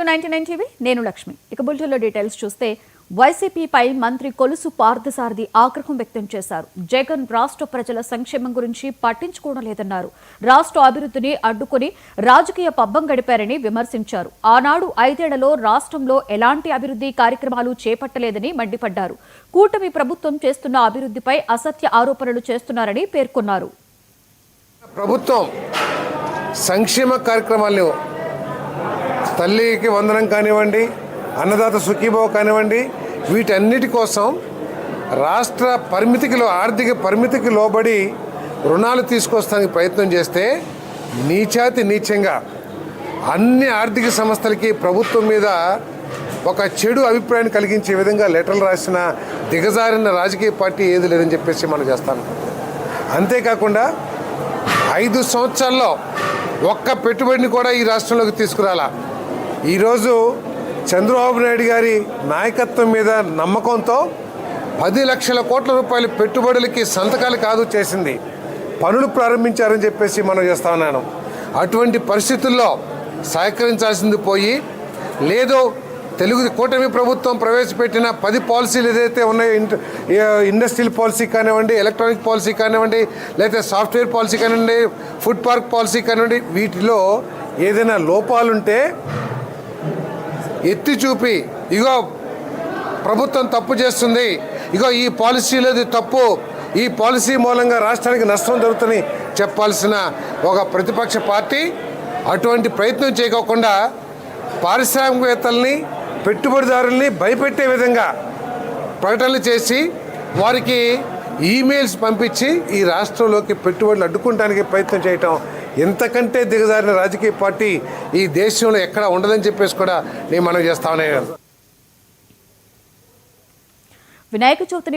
99 TV నేను లక్ష్మి. ఇక బులెటిన్లో డీటెయిల్స్ చూస్తే వైసీపీపై మంత్రి కొలుసు పార్థసారథి ఆగ్రహం వ్యక్తం చేశారు. జగన్ రాష్ట్ర ప్రజల సంక్షేమం గురించి పట్టించుకోవడం లేదన్నారు. రాష్ట్ర అభివృద్ధిని అడ్డుకుని రాజకీయ పబ్బం గడిపారని విమర్శించారు. ఆనాడు 5 ఏళ్లలో రాష్ట్రంలో ఎలాంటి అభివృద్ధి కార్యక్రమాలు చేపట్టలేదని మండిపడ్డారు. కూటమి ప్రభుత్వం చేస్తున్న అభివృద్ధిపై అసత్య ఆరోపణలు చేస్తున్నారని పేర్కొన్నారు. ప్రభుత్వం సంక్షేమ కార్యక్రమాలు తల్లికి వందనం కానివ్వండి, అన్నదాత సుఖీభావ కానివ్వండి, వీటన్నిటి కోసం రాష్ట్ర ఆర్థిక పరిమితికి లోబడి రుణాలు తీసుకొస్తానికి ప్రయత్నం చేస్తే నీచాతి నీచంగా అన్ని ఆర్థిక సంస్థలకి ప్రభుత్వం మీద ఒక చెడు అభిప్రాయాన్ని కలిగించే విధంగా లెటర్లు రాసిన దిగజారిన రాజకీయ పార్టీ ఏది లేదని చెప్పేసి మనం చేస్తాను. అంతేకాకుండా 5 సంవత్సరాల్లో ఒక్క పెట్టుబడిని కూడా ఈ రాష్ట్రంలోకి తీసుకురాలా. ఈరోజు చంద్రబాబు నాయుడు గారి నాయకత్వం మీద నమ్మకంతో 10 లక్షల కోట్ల రూపాయల పెట్టుబడులకి సంతకాలు కాదు చేసింది, పనులు ప్రారంభించారని చెప్పేసి మనం చేస్తా ఉన్నాను. అటువంటి పరిస్థితుల్లో సహకరించాల్సింది పోయి లేదో కూటమి ప్రభుత్వం ప్రవేశపెట్టిన 10 పాలసీలు ఏదైతే ఉన్నాయో, ఇండస్ట్రియల్ పాలసీ కానివ్వండి, ఎలక్ట్రానిక్ పాలసీ కానివ్వండి, లేకపోతే సాఫ్ట్వేర్ పాలసీ కానివ్వండి, ఫుడ్ పార్క్ పాలసీ కానివ్వండి, వీటిలో ఏదైనా లోపాలుంటే ఎత్తి చూపి ఇగో ప్రభుత్వం తప్పు చేస్తుంది, ఇగో ఈ పాలసీలోది తప్పు, ఈ పాలసీ మూలంగా రాష్ట్రానికి నష్టం జరుగుతుందని చెప్పాల్సిన ఒక ప్రతిపక్ష పార్టీ అటువంటి ప్రయత్నం చేయకోకుండా పారిశ్రామికవేత్తల్ని, పెట్టుబడిదారుల్ని భయపెట్టే విధంగా ప్రకటనలు చేసి వారికి ఈమెయిల్స్ పంపించి ఈ రాష్ట్రంలోకి పెట్టుబడులు అడ్డుకోవడానికి ప్రయత్నం చేయటం ఎంతకంటే దిగజారిన రాజకీయ పార్టీ ఈ దేశంలో ఎక్కడ ఉండదని చెప్పేసి కూడా నేను మనం చేస్తా ఉన్నాను. వినాయక చవితిని